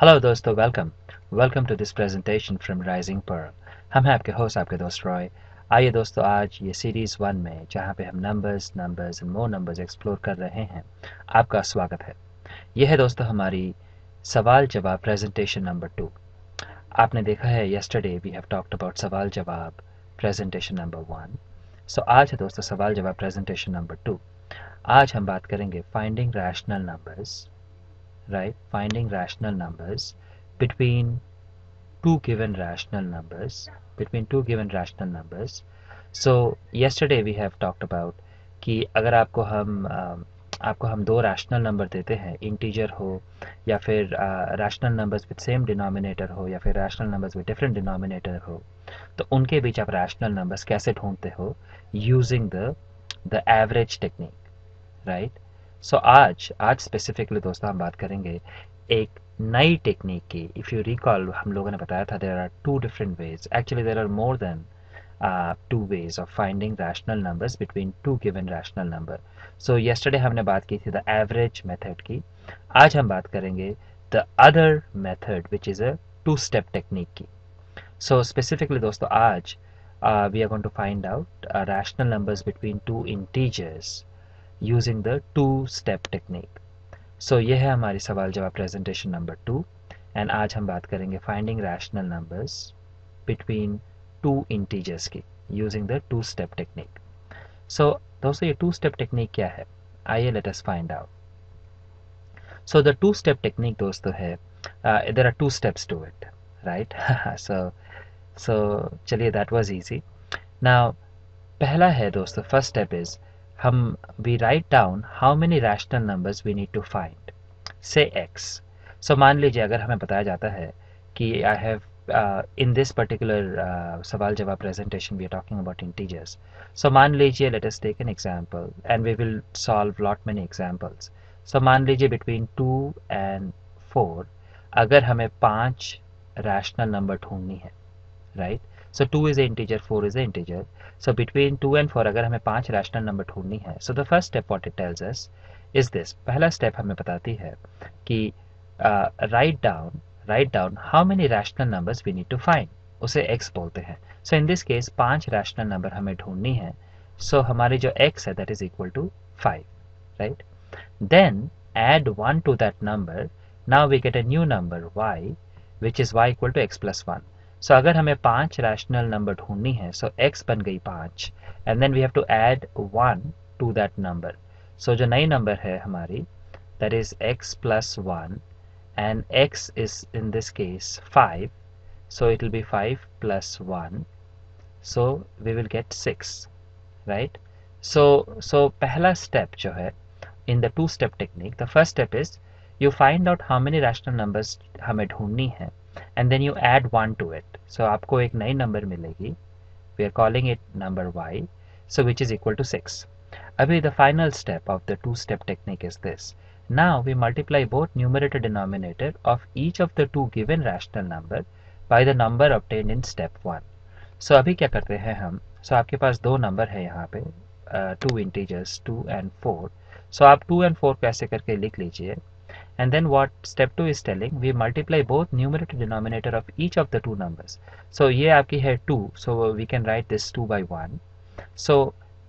Hello दोस्तों, welcome to this presentation from Rising Pearl. हम हैं आपके होस्ट, आपके दोस्त रॉय। आइए दोस्तों, आज ये सीरीज़ 1 में जहाँ पे हम numbers and more numbers explore कर रहे हैं, आपका स्वागत है। यह है दोस्तों हमारी सवाल जवाब प्रेजेंटेशन नंबर 2। आपने देखा है yesterday we have talked about सवाल जवाब प्रेजेंटेशन नंबर 1। सो आज है दोस्तों सवाल जवाब प्रेजेंटेशन नंबर 2। आज हम बात करेंगे finding rational numbers, right? Finding rational numbers between two given rational numbers, so yesterday we have talked about कि अगर आपको हम दो रैशनल नंबर देते हैं, इंटीजर हो या फिर rational numbers with same denominator हो या फिर rational numbers with different denominator हो, तो उनके बीच आप रैशनल नंबर्स कैसे ढूंढते हो using the average technique, right? So आज स्पेसिफिकली दोस्तों हम बात करेंगे एक नई टेक्निक की। इफ़ यू रिकॉल, हम लोगों ने बताया था there are two different ways, actually there are more than two ways of finding rational numbers between two given rational number. So yesterday हमने बात की थी द एवरेज मेथड की। आज हम बात करेंगे the other method which is a two step technique की। सो स्पेसिफिकली दोस्तों आज we are going to find out rational numbers between two integers using the two-step technique. So ये है हमारी सवाल जवाब प्रेजेंटेशन नंबर 2 एंड आज हम बात करेंगे finding rational numbers between two integers की using the two step technique. So दोस्तों ये टू स्टेप टेक्निक क्या है, आइए let us find out. So the two step technique दोस्तों है, there are two steps to it, right? So चलिए, that was easy. Now पहला है दोस्तों, फर्स्ट स्टेप इज हम we write down how many rational numbers we need to find, say x। सो मान लीजिए अगर हमें बताया जाता है कि I have in this particular सवाल जवाब presentation we are talking about integers. So मान लीजिए let us take an example and we will solve lot many examples. So मान लीजिए बिटवीन 2 एंड 4 अगर हमें 5 रैशनल नंबर ढूंढनी है, right? So 2 is a integer, 4 is a integer. So between 2 and 4 अगर हमें 5 रैशनल नंबर ढूंढनी है, so the first step what it tells us is this. पहला स्टेप हमें बताती है कि write down how many rational numbers we need to find, उसे x बोलते हैं। So in this case 5 rational number हमें ढूंढनी है। सो हमारी जो x है that is equal to 5, right? Then add 1 to that number, now we get a new number y which is y equal to x plus 1। सो अगर हमें 5 rational number ढूंढनी है, सो x बन गई 5 and then we have to add 1 to that number. So जो नई number है हमारी that is x plus 1 and x is in this case 5, so it will be 5 plus 1, so we will get 6, right? So पहला step जो है in the two step technique, the first step is you find out how many rational numbers हमें ढूंढनी है and then you add 1 to it। so आपको एक नई number मिलेगी, we are calling it number y, so which is equal to 6। अभी the final step of the two step technique is this। now we multiply both numerator denominator of each of the two given rational number by the number obtained in step 1। so अभी क्या करते हैं हम, so आपके पास दो number है यहाँ पे, टू इंटीजर्स 2 and 4। so आप 2 and 4 को ऐसे करके लिख लीजिए and then what step 2 is telling, we multiply both numerator denominator of each of the two numbers। so ये आपकी है 2, so we can write this 2 by 1। so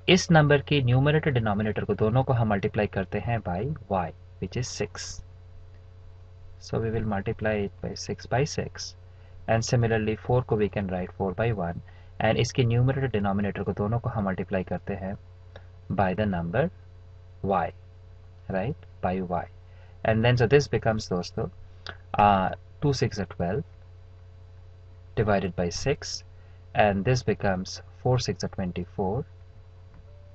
इस नंबर की न्यूमरेटर डिनोमिनेटर को दोनों को हम मल्टीप्लाई करते हैं by y which is 6। so we will multiply it by 6 by 6 and similarly 4 को we can write 4 by 1 and इसकी न्यूमरेटर डिनोमिनेटर को दोनों को हम मल्टीप्लाई करते हैं by the number y, right? by y। and then so this becomes दोस्तों 2 6 are 12 divided by 6 and this becomes 4 6 are 24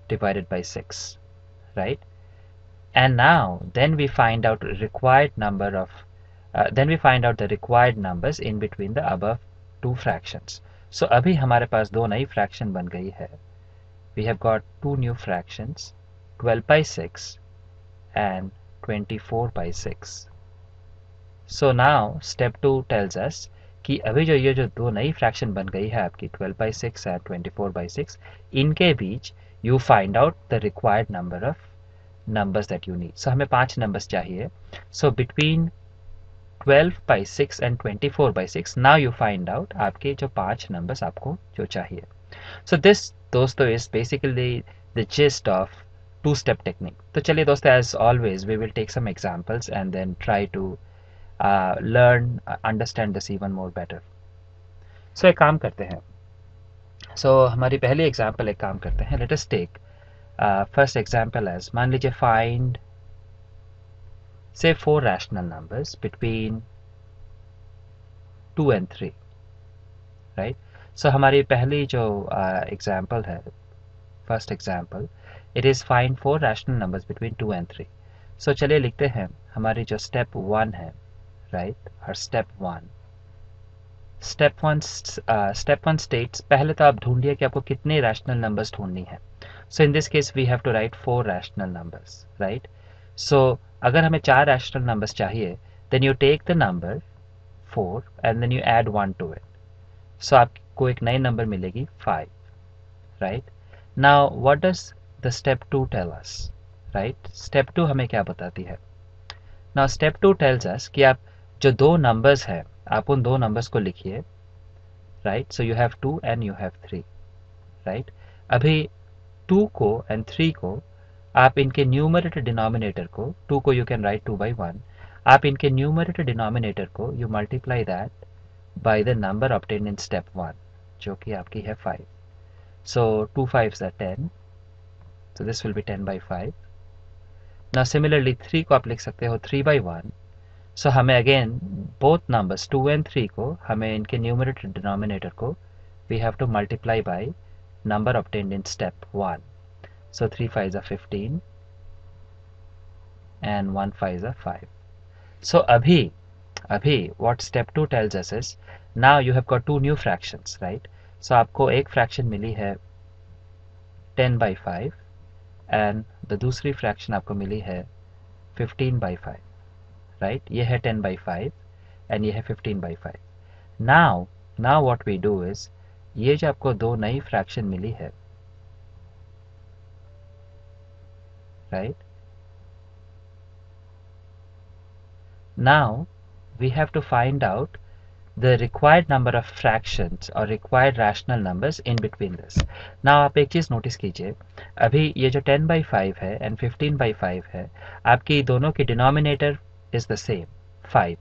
divided by 6, right? and now then we find out required number of then we find out the required numbers in between the above two fractions। so अभी हमारे पास दो नई fraction बन गई है, we have got two new fractions 12 by 6 and 24 by 6। so now step 2 tells us कि अभी ये जो दो नई फ्रैक्शन बन गई है आपकी 12 by 6 and 24 by 6, इनके बीच you find out the required number of numbers that you need। so हमें 5 नंबर्स चाहिए। so between 12/6 and 24/6. Now you find out आपके जो 5 नंबर्स आपको जो चाहिए. सो दिस दोस्तों is basically the gist of two step technique. तो चलिए दोस्तों, as always we will take some examples and then try to learn, understand this even more better. So एक काम करते हैं. So हमारी पहली एग्जाम्पल एक काम करते हैं. Let us take first example as, मान लीजिए find say 4 rational numbers between 2 and 3, right? So हमारी पहली जो एग्जाम्पल है, first example, it is find 4 rational numbers between 2 and 3. So चलिए लिखते हैं हमारी जो step 1 है, right? और step 1 states, पहले तो आप ढूंढिए कि आपको कितने रैशनल नंबर्स ढूंढनी है. So in this case we have to write 4 rational numbers, right? So अगर हमें 4 रैशनल नंबर्स चाहिए, then you take the number 4 and then you add 1 to it. So आपको एक नई नंबर मिलेगी 5, right? Now what does the step 2 tell us, right? Step 2 हमें क्या बताती है? नाउ स्टेप 2 टेल्स अस कि आप जो दो नंबर्स हैं, आप उन दो नंबर्स को लिखिए, right? So you have 2 and you have 3, right? अभी 2 को एंड 3 को आप इनके न्यूमरेटर डिनोमिनेटर को, 2 को यू कैन राइट 2/1, आप इनके न्यूमरेटर डिनोमिनेटर को you multiply that by the number obtained in step 1, जो कि आपकी है 5. सो 2 5s are 10, so this will be 10/5. Now similarly 3 को आप लिख सकते हो 3/1. सो हमें अगेन बोथ नंबर्स 2 and 3 को हमें इनके न्यूमरेटर डिनोमिनेटर को we have to multiply by number obtained in step 1. So 3 5s are 15 and 1 5s are 5. So अभी what step 2 tells us is, now you have got two new fractions, right? सो आपको एक fraction मिली है 10/5 and the दूसरी fraction आपको मिली है 15/5, right? ये है 10/5 एंड ये है 15/5. Now what we do is, ये जो आपको दो नई फ्रैक्शन मिली है, right? Now we have to find out the required number of fractions or required rational numbers in between this. Now आप एक चीज़ नोटिस कीजिए, अभी ये जो 10/5 है and 15/5 है, आपकी दोनों की denominator is the same 5,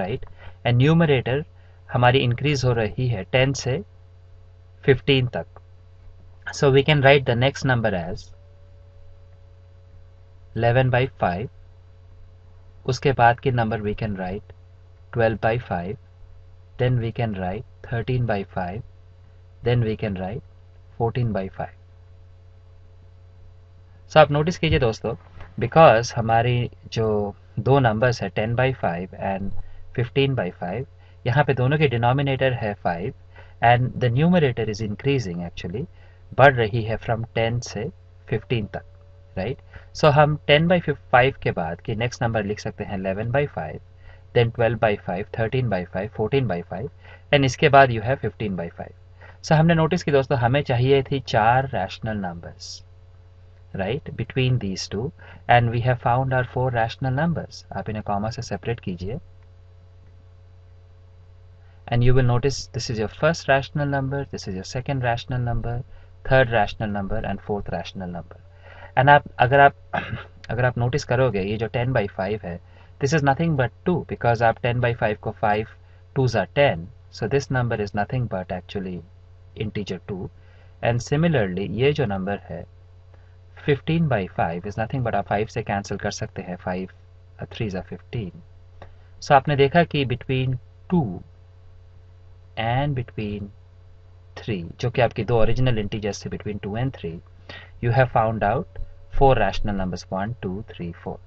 right? and numerator हमारी इंक्रीज हो रही है 10 से 15 तक. so we can write the next number as 11/5. उसके बाद की number we can write 12/5. then we can write 13/5, then we can write 14/5. so आप नोटिस कीजिए दोस्तों, बिकॉज हमारी जो दो नंबर्स है 10/5 एंड 15/5, यहाँ पे दोनों की डिनोमिनेटर है 5 and the numerator is increasing, actually बढ़ रही है फ्रॉम 10 से 15 तक, राइट? सो हम 10/5 के बाद की नेक्स्ट नंबर लिख सकते हैं 11/5, then 12/5, 13/5, 14/5 एंड इसके बाद यू है 15/5. सो हमने नोटिस की दोस्तों, हमें चाहिए थी 4 rational numbers, right, between these two, and we have found our 4 rational numbers. आप इन्हें कॉमा से सेपरेट कीजिए and you will notice this is your first rational number, this is your second rational number, third rational number and fourth rational number. And अगर आप notice करोगे, ये जो 10/5 है, this is nothing but 2, because आप 10/5 को 5 2s are 10, so this number is nothing but actually integer 2. and similarly ये जो नंबर है 15/5 is nothing but आप 5 से कैंसिल कर सकते हैं, 5 3s are 15. so आपने देखा कि between 2 and between 3, जो कि आपकी दो ओरिजिनल इंटीजर्स थे between 2 and 3, you have found out 4 rational numbers 1 2 3 4.